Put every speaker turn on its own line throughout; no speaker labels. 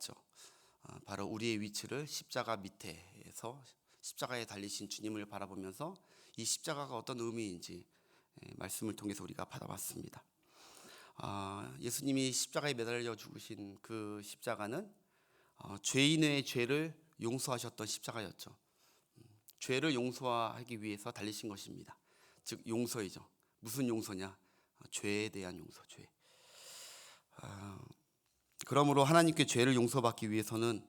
알았죠. 바로 우리의 위치를 십자가 밑에서 십자가에 달리신 주님을 바라보면서 이 십자가가 어떤 의미인지 말씀을 통해서 우리가 받아봤습니다. 예수님이 십자가에 매달려 죽으신 그 십자가는 죄인의 죄를 용서하셨던 십자가였죠. 죄를 용서하기 위해서 달리신 것입니다. 즉 용서이죠. 무슨 용서냐? 죄에 대한 용서. 죄. 그러므로 하나님께 죄를 용서받기 위해서는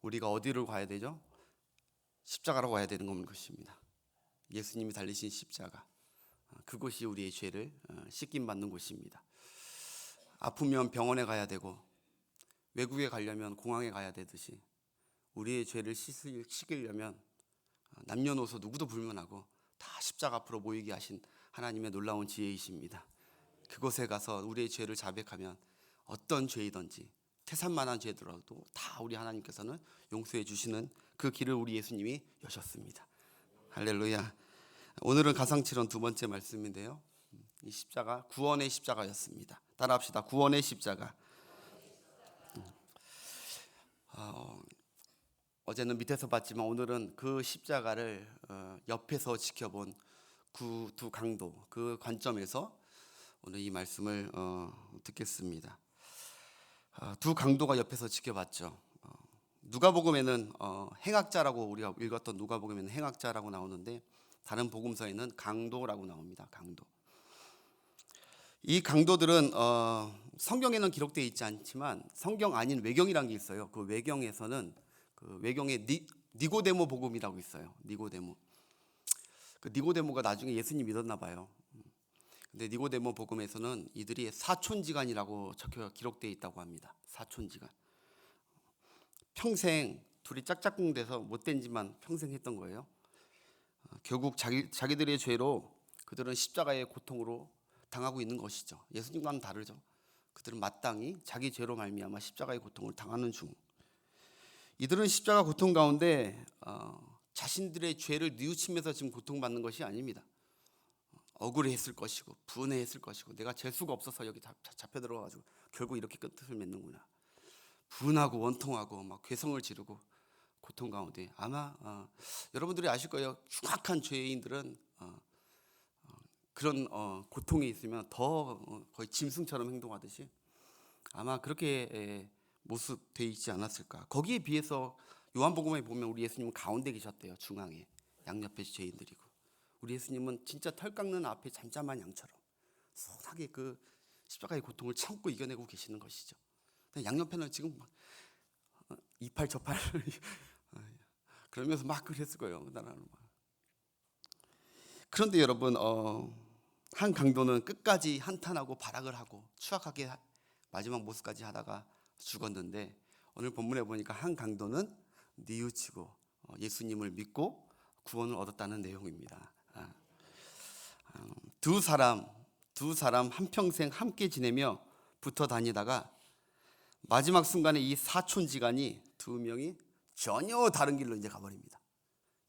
우리가 어디를 가야 되죠? 십자가로 가야 되는 것입니다. 예수님이 달리신 십자가. 그곳이 우리의 죄를 씻김 받는 곳입니다. 아프면 병원에 가야 되고 외국에 가려면 공항에 가야 되듯이 우리의 죄를 씻으려면 남녀노소 누구도 불문하고 다 십자가 앞으로 모이게 하신 하나님의 놀라운 지혜이십니다. 그곳에 가서 우리의 죄를 자백하면 어떤 죄이든지 태산만한 죄더라도 다 우리 하나님께서는 용서해 주시는 그 길을 우리 예수님이 여셨습니다. 할렐루야. 오늘은 가상칠언 두 번째 말씀인데요, 이 십자가 구원의 십자가였습니다. 따라합시다. 구원의 십자가. 어제는 밑에서 봤지만 오늘은 그 십자가를 옆에서 지켜본 두 강도, 그 관점에서 오늘 이 말씀을 듣겠습니다. 두 강도가 옆에서 지켜봤죠. 누가복음에는 행악자라고 우리가 읽었던 누가복음에는 행악자라고 나오는데 다른 복음서에는 강도라고 나옵니다. 강도. 이 강도들은 성경에는 기록되어 있지 않지만 성경 아닌 외경이라는 게 있어요. 그 외경에서는 그 외경에 니고데모 복음이라고 있어요. 니고데모. 그 니고데모가 나중에 예수님 믿었나 봐요. 근데 니고데모 복음에서는 이들이 사촌지간이라고 기록되어 있다고 합니다. 사촌지간. 평생 둘이 짝짝꿍돼서 못된 짓만 평생 했던 거예요. 결국 자기들의 죄로 그들은 십자가의 고통으로 당하고 있는 것이죠. 예수님과는 다르죠. 그들은 마땅히 자기 죄로 말미암아 십자가의 고통을 당하는 중. 이들은 십자가 고통 가운데 자신들의 죄를 뉘우치면서 지금 고통받는 것이 아닙니다. 억울해했을 것이고 분해했을 것이고 내가 재수가 없어서 여기 잡혀 들어가가지고 결국 이렇게 끝을 맺는구나. 분하고 원통하고 막 괴성을 지르고 고통 가운데 아마 여러분들이 아실 거예요. 흉악한 죄인들은 그런 고통에 있으면 더 거의 짐승처럼 행동하듯이 아마 그렇게 모습되어 있지 않았을까. 거기에 비해서 요한복음에 보면 우리 예수님은 가운데 계셨대요. 중앙에 양옆에 죄인들이고 우리 예수님은 진짜 털 깎는 앞에 잠잠한 양처럼 소하게 그 십자가의 고통을 참고 이겨내고 계시는 것이죠. 양옆에는 지금 막 이팔 저팔 그러면서 막 그랬을 거예요. 그런데 여러분 한 강도는 끝까지 한탄하고 발악을 하고 추악하게 마지막 모습까지 하다가 죽었는데 오늘 본문에 보니까 한 강도는 뉘우치고 예수님을 믿고 구원을 얻었다는 내용입니다. 두 사람 한평생 함께 지내며 붙어 다니다가 마지막 순간에 이 사촌지간이 두 명이 전혀 다른 길로 이제 가버립니다.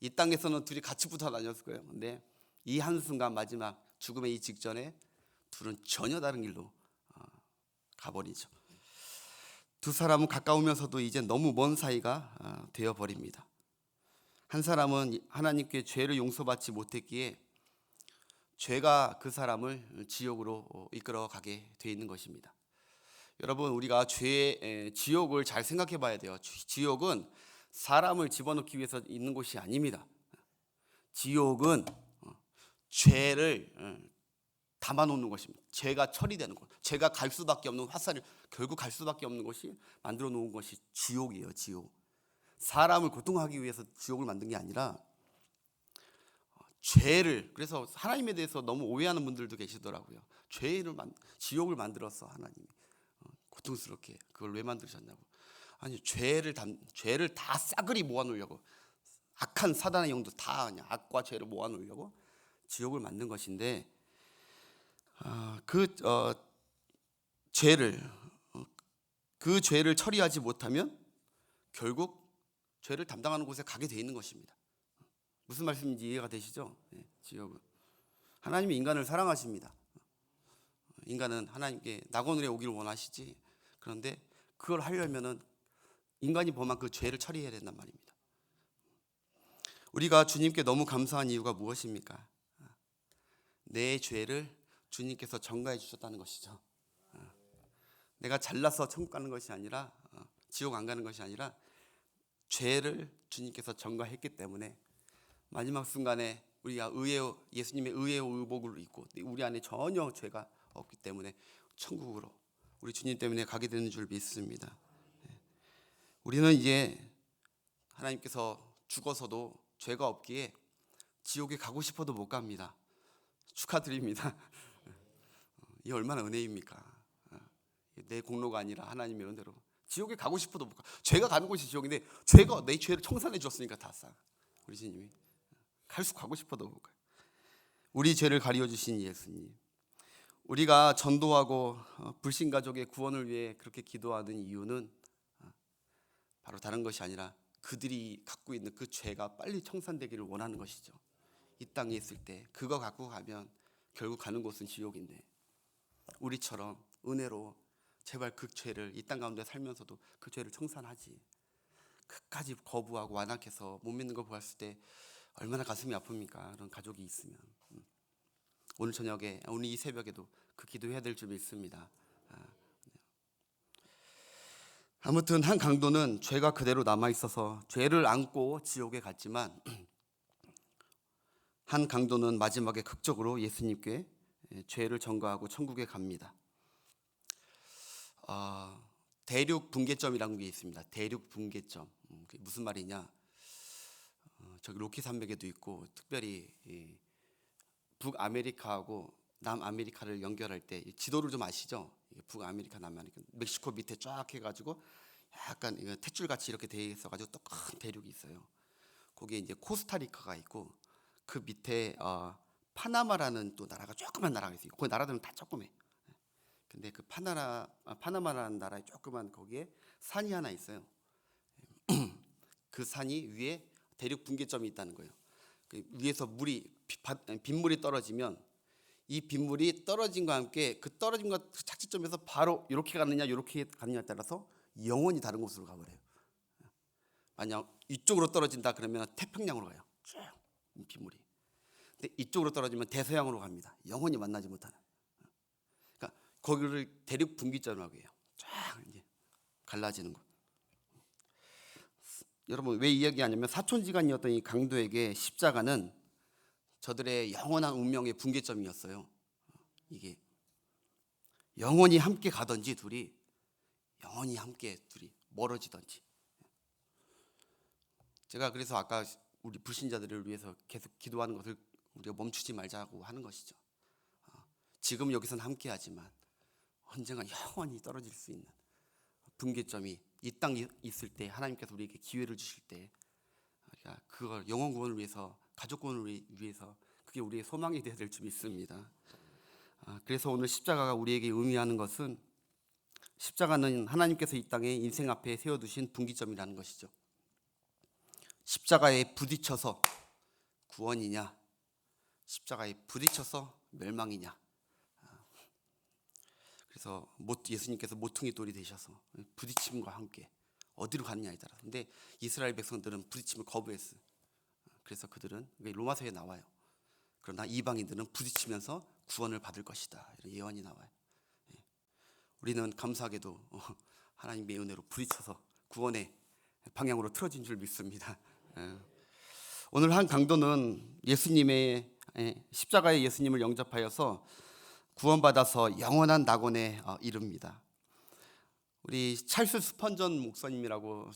이 땅에서는 둘이 같이 붙어 다녔을 거예요. 근데 이 한순간 마지막 죽음의 이 직전에 둘은 전혀 다른 길로 가버리죠. 두 사람은 가까우면서도 이제 너무 먼 사이가 되어버립니다. 한 사람은 하나님께 죄를 용서받지 못했기에 죄가 그 사람을 지옥으로 이끌어가게 돼 있는 것입니다. 여러분 우리가 지옥을 잘 생각해 봐야 돼요. 지옥은 사람을 집어넣기 위해서 있는 곳이 아닙니다. 지옥은 죄를 담아놓는 것입니다. 죄가 처리되는 것, 죄가 갈 수밖에 없는 화살을 결국 갈 수밖에 없는 것이 만들어 놓은 것이 지옥이에요. 지옥. 사람을 고통하기 위해서 지옥을 만든 게 아니라 죄를, 그래서 하나님에 대해서 너무 오해하는 분들도 계시더라고요. 지옥을 만들어서 하나님이 고통스럽게 그걸 왜 만드셨냐고. 아니 죄를 다 싸그리 모아놓으려고, 악한 사단의 영도 다 그냥 악과 죄를 모아놓으려고 지옥을 만든 것인데 그 죄를 처리하지 못하면 결국 죄를 담당하는 곳에 가게 돼 있는 것입니다. 무슨 말씀인지 이해가 되시죠? 지옥은 하나님이 인간을 사랑하십니다. 인간은 하나님께 낙원에 오기를 원하시지. 그런데 그걸 하려면은 인간이 범한 그 죄를 처리해야 된단 말입니다. 우리가 주님께 너무 감사한 이유가 무엇입니까? 내 죄를 주님께서 전가해 주셨다는 것이죠. 내가 잘나서 천국 가는 것이 아니라, 지옥 안 가는 것이 아니라 죄를 주님께서 전가했기 때문에 마지막 순간에 우리가 예수님의 의의 의복을 입고 우리 안에 전혀 죄가 없기 때문에 천국으로 우리 주님 때문에 가게 되는 줄 믿습니다. 우리는 이제 하나님께서 죽어서도 죄가 없기에 지옥에 가고 싶어도 못 갑니다. 축하드립니다. 이 얼마나 은혜입니까? 내 공로가 아니라 하나님의 은혜로 지옥에 가고 싶어도 못 가. 죄가 가는 곳이 지옥인데 죄가 내 죄를 청산해 줬으니까 다 싸. 우리 주님이 가고 싶어도 못 가요. 우리 죄를 가리워 주신 예수님. 우리가 전도하고 불신 가족의 구원을 위해 그렇게 기도하는 이유는 바로 다른 것이 아니라 그들이 갖고 있는 그 죄가 빨리 청산되기를 원하는 것이죠. 이 땅에 있을 때 그거 갖고 가면 결국 가는 곳은 지옥인데 우리처럼 은혜로 제발 그 죄를 이 땅 가운데 살면서도 그 죄를 청산하지, 끝까지 거부하고 완악해서 못 믿는 걸 보았을 때 얼마나 가슴이 아픕니까? 그런 가족이 있으면. 오늘 저녁에, 오늘 이 새벽에도 그 기도해야 될 줄 믿습니다. 아무튼 한 강도는 죄가 그대로 남아있어서 죄를 안고 지옥에 갔지만 한 강도는 마지막에 극적으로 예수님께 죄를 전가하고 천국에 갑니다. 대륙 분계점이라는 게 있습니다. 대륙 분계점. 그게 무슨 말이냐? 저기 로키 산맥에도 있고 특별히 북아메리카하고 남아메리카를 연결할 때 지도를 좀 아시죠? 북아메리카, 남아메리카, 멕시코 밑에 쫙 해가지고 약간 탯줄 같이 이렇게 돼 있어가지고 또 큰 대륙이 있어요. 거기에 이제 코스타리카가 있고 그 밑에 파나마라는 또 나라가 조그만 나라가 있어요. 그 나라들은 다 조그매. 근데 그 파나마라는 나라의 조그만 거기에 산이 하나 있어요. 그 산이 위에 대륙 분계점이 있다는 거예요. 그 위에서 빗물이 떨어지면 이 빗물이 떨어진과 함께 그 떨어진 것 착지점에서 바로 이렇게 가느냐 이렇게 가느냐에 따라서 영원히 다른 곳으로 가버려요. 만약 이쪽으로 떨어진다 그러면 태평양으로 가요. 쭉 빗물이. 근데 이쪽으로 떨어지면 대서양으로 갑니다. 영원히 만나지 못하는. 그러니까 거기를 대륙 분기점이라고 해요. 쫙 이제 갈라지는 것. 여러분 왜 이야기하냐면 사촌지간이었던 이 강도에게 십자가는 저들의 영원한 운명의 분계점이었어요. 이게 영원히 함께 가든지 둘이 영원히 함께 둘이 멀어지든지. 제가 그래서 아까 우리 불신자들을 위해서 계속 기도하는 것을 우리가 멈추지 말자고 하는 것이죠. 지금 여기서는 함께하지만 언젠가 영원히 떨어질 수 있는 분계점이 이 땅에 있을 때 하나님께서 우리에게 기회를 주실 때 우리가 그걸 영혼 구원을 위해서, 가족 구원을 위해서 그게 우리의 소망이 되어야 될 줄 믿습니다. 그래서 오늘 십자가가 우리에게 의미하는 것은 십자가는 하나님께서 이 땅에 인생 앞에 세워두신 분기점이라는 것이죠. 십자가에 부딪혀서 구원이냐, 십자가에 부딪혀서 멸망이냐. 그래서 예수님께서 모퉁이 돌이 되셔서 부딪힘과 함께 어디로 가느냐에 따라. 근데 이스라엘 백성들은 부딪힘을 거부했어요. 그래서 그들은 로마서에 나와요. 그러나 이방인들은 부딪히면서 구원을 받을 것이다. 이런 예언이 나와요. 우리는 감사하게도 하나님의 은혜로 부딪혀서 구원의 방향으로 틀어진 줄 믿습니다. 오늘 한 강도는 예수님의 십자가의 예수님을 영접하여서 구원받아서 영원한 낙원에 이릅니다. 우리 찰스 스펄전 목사님이라고,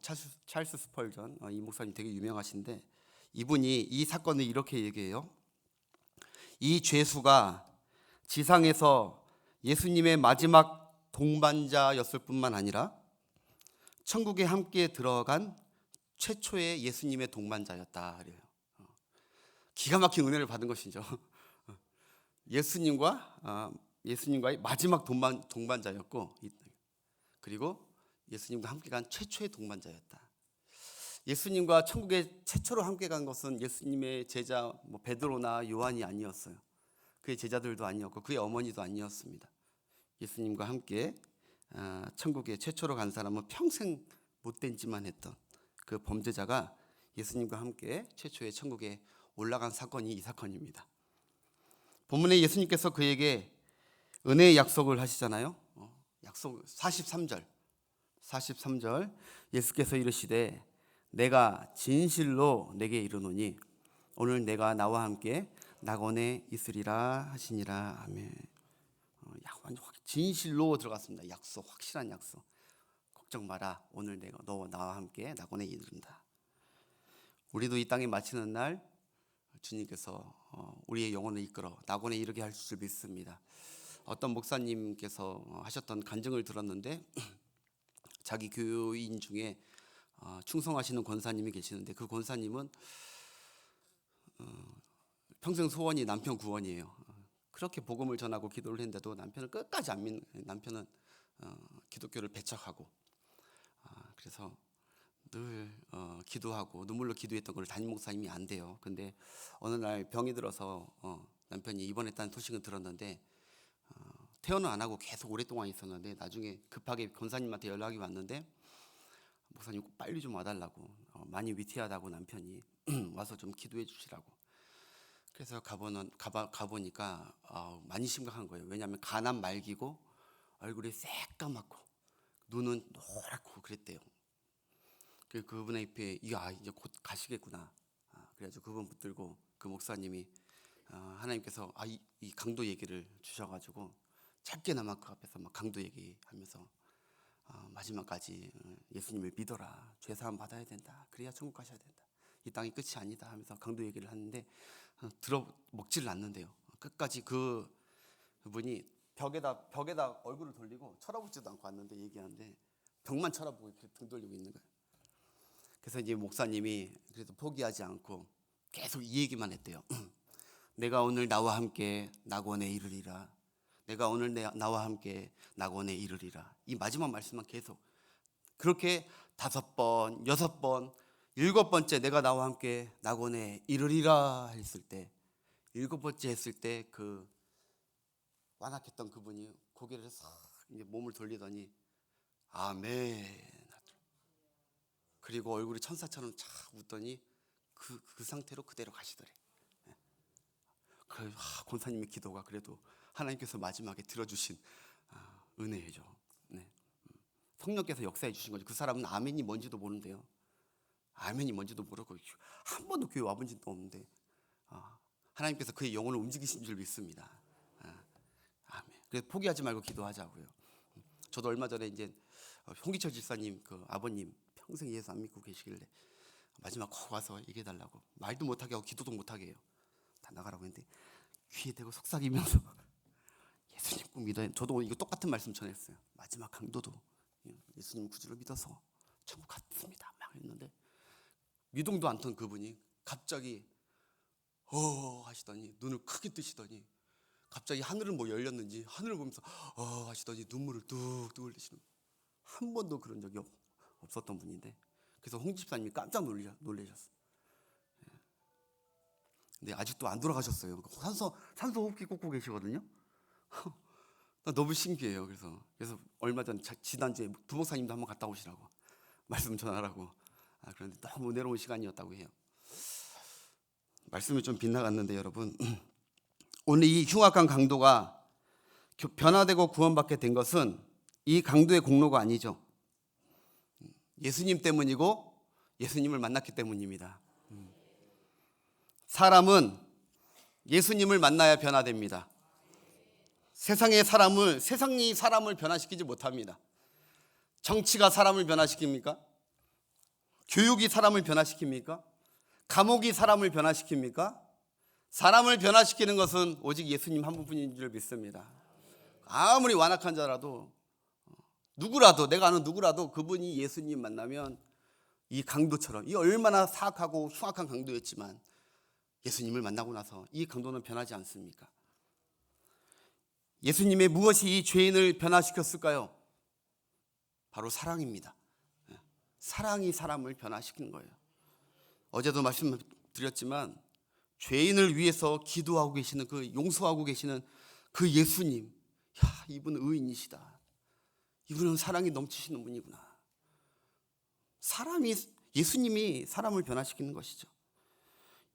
찰스 스펄전 이 목사님 되게 유명하신데 이분이 이 사건을 이렇게 얘기해요. 이 죄수가 지상에서 예수님의 마지막 동반자였을 뿐만 아니라 천국에 함께 들어간 최초의 예수님의 동반자였다. 그래요. 기가 막힌 은혜를 받은 것이죠. 예수님과의 마지막 동반자였고, 그리고 예수님과 함께 간 최초의 동반자였다. 예수님과 천국에 최초로 함께 간 것은 예수님의 제자 베드로나 요한이 아니었어요. 그의 제자들도 아니었고 그의 어머니도 아니었습니다. 예수님과 함께 천국에 최초로 간 사람은 평생 못된 짓만 했던 그 범죄자가 예수님과 함께 최초의 천국에 올라간 사건이 이 사건입니다. 본문에 예수님께서 그에게 은혜의 약속을 하시잖아요. 약속 43절 예수께서 이르시되 내가 진실로 내게 이르노니 오늘 내가 나와 함께 낙원에 있으리라 하시니라. 아멘. 진실로 들어갔습니다. 약속, 확실한 약속. 걱정 마라. 오늘 내가 나와 함께 낙원에 이른다. 우리도 이 땅에 마치는 날 주님께서 우리의 영혼을 이끌어 낙원에 이르게 할 줄 믿습니다. 어떤 목사님께서 하셨던 간증을 들었는데 자기 교인 중에 충성하시는 권사님이 계시는데 그 권사님은 평생 소원이 남편 구원이에요. 그렇게 복음을 전하고 기도를 했는데도 남편을 끝까지 안 믿는, 남편은 기독교를 배척하고 그래서 늘 기도하고 눈물로 기도했던 걸 담임 목사님이 안 돼요. 근데 어느 날 병이 들어서 남편이 입원했다는 소식을 들었는데 퇴원은 안 하고 계속 오랫동안 있었는데 나중에 급하게 권사님한테 연락이 왔는데 목사님 꼭 빨리 좀 와달라고, 많이 위태하다고 남편이 와서 좀 기도해 주시라고. 그래서 가보니까 많이 심각한 거예요. 왜냐하면 간암 말기고 얼굴이 새까맣고 눈은 노랗고 그랬대요. 그분의 입에 이제 곧 가시겠구나. 그래가지고 그분 붙들고 그 목사님이 하나님께서 이 강도 얘기를 주셔가지고 짧게나마 그 앞에서 막 강도 얘기하면서 마지막까지 예수님을 믿어라. 죄사함 받아야 된다. 그래야 천국 가셔야 된다. 이 땅이 끝이 아니다 하면서 강도 얘기를 하는데 들어 먹지를 않는데요. 끝까지 그분이 벽에다 얼굴을 돌리고 쳐다보지도 않고 왔는데 얘기하는데 벽만 쳐다보고 이렇게 등 돌리고 있는 거예요. 그래서 이제 목사님이 그래도 포기하지 않고 계속 이 얘기만 했대요. 내가 오늘 나와 함께 낙원에 이르리라. 내가 오늘 나와 함께 낙원에 이르리라. 이 마지막 말씀만 계속 그렇게 5번, 6번, 7번째 내가 나와 함께 낙원에 이르리라 했을 때 7번째 했을 때 그 완악했던 그분이 고개를 싹 이제 몸을 돌리더니 아멘. 그리고 얼굴이 천사처럼 착 웃더니 그 상태로 그대로 가시더래. 권사님의 기도가 그래도 하나님께서 마지막에 들어주신 은혜죠. 네. 성령께서 역사해 주신 거죠. 그 사람은 아멘이 뭔지도 모르는데요. 아멘이 뭔지도 모르고 한 번도 교회 와본 적도 없는데 하나님께서 그의 영혼을 움직이신 줄 믿습니다. 아멘. 그래서 포기하지 말고 기도하자고요. 저도 얼마 전에 이제 홍기철 집사님 그 아버님 평생 예수 안 믿고 계시길래 마지막 꼭 와서 얘기해달라고 말도 못하게 하고 기도도 못하게 해요. 다 나가라고 했는데 귀에 대고 속삭이면서 예수님 꼭 믿어요. 저도 이거 똑같은 말씀 전했어요. 마지막 강도도 예수님 구주를 믿어서 천국 갔습니다. 막 했는데 미동도 않던 그분이 갑자기 하시더니 눈을 크게 뜨시더니 갑자기 하늘은 뭐 열렸는지 하늘을 보면서 하시더니 눈물을 뚝뚝 흘리시는, 한 번도 그런 적이 없었던 분인데 그래서 홍 집사님이 깜짝 놀라셨어요. 근데 아직도 안 돌아가셨어요. 산소 호흡기 꽂고 계시거든요. 너무 신기해요. 그래서 얼마 전 지난주에 부목사님도 한번 갔다 오시라고 말씀 전하라고. 그런데 너무 은혜로운 시간이었다고 해요. 말씀이 좀 빗나갔는데 여러분, 오늘 이 흉악한 강도가 변화되고 구원받게 된 것은 이 강도의 공로가 아니죠. 예수님 때문이고 예수님을 만났기 때문입니다. 사람은 예수님을 만나야 변화됩니다. 세상이 사람을 변화시키지 못합니다. 정치가 사람을 변화시킵니까? 교육이 사람을 변화시킵니까? 감옥이 사람을 변화시킵니까? 사람을 변화시키는 것은 오직 예수님 한 분뿐인 줄 믿습니다. 아무리 완악한 자라도 내가 아는 누구라도 그분이 예수님 만나면 이 강도처럼, 이 얼마나 사악하고 흉악한 강도였지만 예수님을 만나고 나서 이 강도는 변하지 않습니까? 예수님의 무엇이 이 죄인을 변화시켰을까요? 바로 사랑입니다. 사랑이 사람을 변화시키는 거예요. 어제도 말씀드렸지만 죄인을 위해서 기도하고 계시는 용서하고 계시는 그 예수님, 이분은 의인이시다. 이분은 사랑이 넘치시는 분이구나. 예수님이 사람을 변화시키는 것이죠.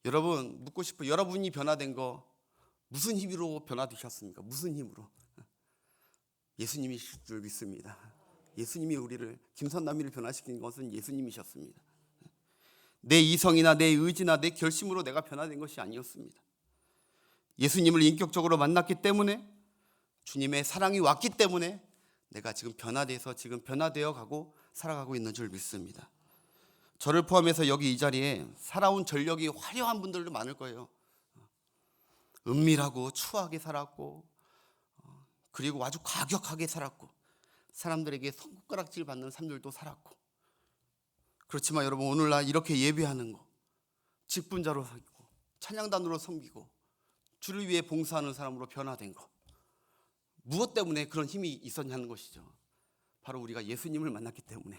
여러분 묻고 싶어요. 여러분이 변화된 거 무슨 힘으로 변화되셨습니까? 무슨 힘으로? 예수님이실 줄 믿습니다. 예수님이 우리를, 김선남이를 변화시킨 것은 예수님이셨습니다. 내 이성이나 내 의지나 내 결심으로 내가 변화된 것이 아니었습니다. 예수님을 인격적으로 만났기 때문에, 주님의 사랑이 왔기 때문에 내가 지금 변화되어 가고 살아가고 있는 줄 믿습니다. 저를 포함해서 여기 이 자리에 살아온 전력이 화려한 분들도 많을 거예요. 은밀하고 추하게 살았고, 그리고 아주 과격하게 살았고, 사람들에게 손가락질 받는 삶들도 살았고. 그렇지만 여러분, 오늘날 이렇게 예배하는 거, 직분자로 살고 찬양단으로 섬기고 주를 위해 봉사하는 사람으로 변화된 거, 무엇 때문에 그런 힘이 있었냐는 것이죠. 바로 우리가 예수님을 만났기 때문에.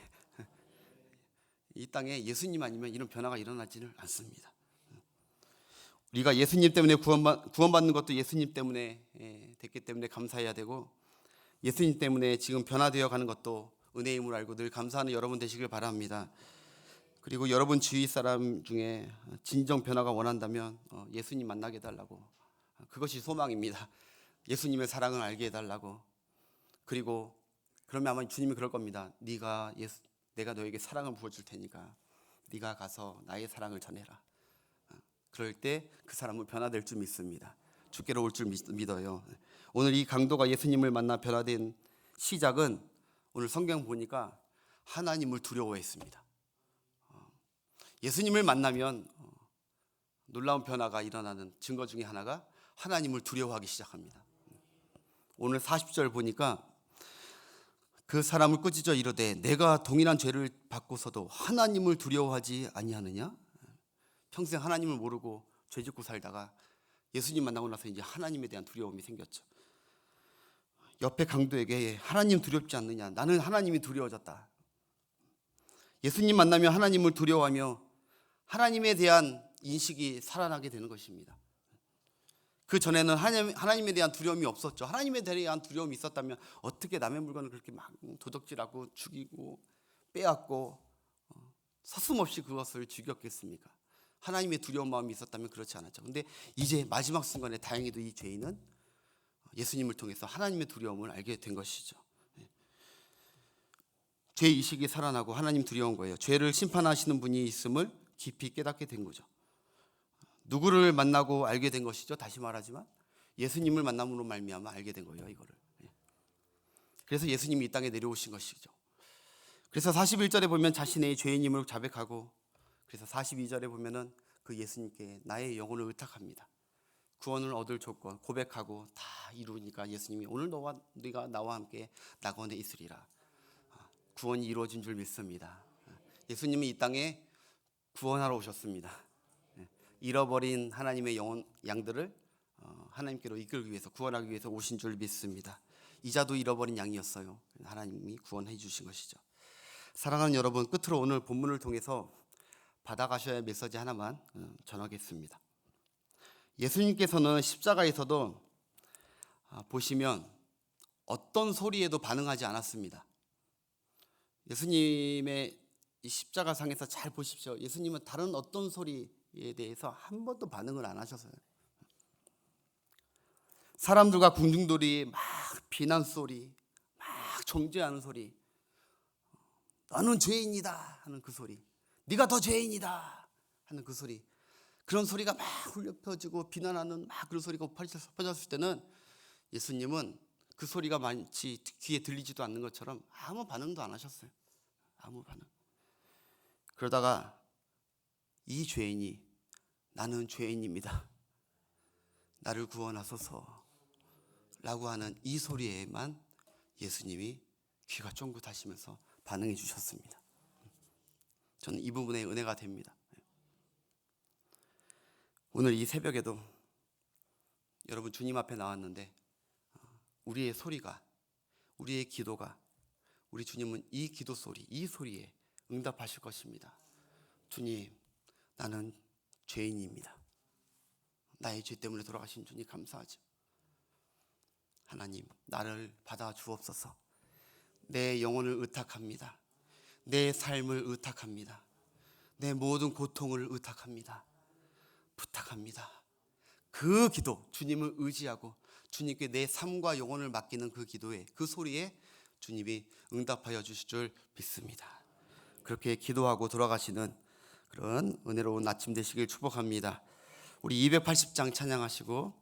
이 땅에 예수님 아니면 이런 변화가 일어나지는 않습니다. 우리가 예수님 때문에 구원받는 것도 예수님 때문에 됐기 때문에 감사해야 되고, 예수님 때문에 지금 변화되어 가는 것도 은혜임을 알고 늘 감사하는 여러분 되시길 바랍니다. 그리고 여러분 주위 사람 중에 진정 변화가 원한다면 예수님 만나게 해달라고, 그것이 소망입니다. 예수님의 사랑을 알게 해달라고. 그리고 그러면 아마 주님이 그럴 겁니다. 내가 너에게 사랑을 부어줄 테니까 네가 가서 나의 사랑을 전해라. 그럴 때 그 사람은 변화될 줄 믿습니다. 주께로 올 줄 믿어요. 오늘 이 강도가 예수님을 만나 변화된 시작은, 오늘 성경 보니까 하나님을 두려워했습니다. 예수님을 만나면 놀라운 변화가 일어나는 증거 중에 하나가 하나님을 두려워하기 시작합니다. 오늘 40절 보니까 그 사람을 꾸짖어 이르되 내가 동일한 죄를 받고서도 하나님을 두려워하지 아니하느냐? 평생 하나님을 모르고 죄 짓고 살다가 예수님 만나고 나서 이제 하나님에 대한 두려움이 생겼죠. 옆에 강도에게 하나님 두렵지 않느냐? 나는 하나님이 두려워졌다. 예수님 만나면 하나님을 두려워하며 하나님에 대한 인식이 살아나게 되는 것입니다. 그 전에는 하나님에 대한 두려움이 없었죠. 하나님에 대한 두려움이 있었다면 어떻게 남의 물건을 그렇게 막 도적질하고 죽이고 빼앗고 서슴없이 그것을 죽였겠습니까? 하나님의 두려운 마음이 있었다면 그렇지 않았죠. 근데 이제 마지막 순간에 다행히도 이 죄인은 예수님을 통해서 하나님의 두려움을 알게 된 것이죠. 죄의식이 살아나고 하나님 두려운 거예요. 죄를 심판하시는 분이 있음을 깊이 깨닫게 된 거죠. 누구를 만나고 알게 된 것이죠? 다시 말하지만 예수님을 만남으로 말미암아 알게 된 거예요, 이거를. 그래서 예수님이 이 땅에 내려오신 것이죠. 그래서 41절에 보면 자신의 죄인임을 자백하고, 그래서 42절에 보면은 그 예수님께 나의 영혼을 의탁합니다. 구원을 얻을 조건 고백하고 다 이루니까 예수님이 오늘 네가 나와 함께 낙원에 있으리라. 구원이 이루어진 줄 믿습니다. 예수님이 이 땅에 구원하러 오셨습니다. 잃어버린 하나님의 양들을 하나님께로 이끌기 위해서, 구원하기 위해서 오신 줄 믿습니다. 이자도 잃어버린 양이었어요. 하나님이 구원해 주신 것이죠. 사랑하는 여러분, 끝으로 오늘 본문을 통해서 받아가셔야 할 메시지 하나만 전하겠습니다. 예수님께서는 십자가에서도 보시면 어떤 소리에도 반응하지 않았습니다. 예수님의 이 십자가상에서 잘 보십시오. 예수님은 다른 어떤 소리에 대해서 한 번도 반응을 안 하셨어요. 사람들과 궁중들이 막 비난 소리, 막 정죄하는 소리, 너는 죄인이다 하는 그 소리, 네가 더 죄인이다 하는 그 소리, 그런 소리가 막 울려 퍼지고 비난하는 막 그런 소리가 퍼졌을 때는 예수님은 그 소리가 마치 귀에 들리지도 않는 것처럼 아무 반응도 안 하셨어요. 아무 반응. 그러다가 이 죄인이 나는 죄인입니다, 나를 구원하소서 라고 하는 이 소리에만 예수님이 귀가 쫑긋하시면서 반응해 주셨습니다. 저는 이 부분에 은혜가 됩니다. 오늘 이 새벽에도 여러분 주님 앞에 나왔는데 우리의 소리가, 우리의 기도가, 우리 주님은 이 기도 소리, 이 소리에 응답하실 것입니다. 주님, 나는 죄인입니다. 나의 죄 때문에 돌아가신 주님 감사하죠. 하나님, 나를 받아 주옵소서. 내 영혼을 의탁합니다. 내 삶을 의탁합니다. 내 모든 고통을 의탁합니다. 부탁합니다. 그 기도, 주님을 의지하고 주님께 내 삶과 영혼을 맡기는 그 기도에, 그 소리에 주님이 응답하여 주실 줄 믿습니다. 그렇게 기도하고 돌아가시는 그런 은혜로운 아침 되시길 축복합니다. 우리 280장 찬양하시고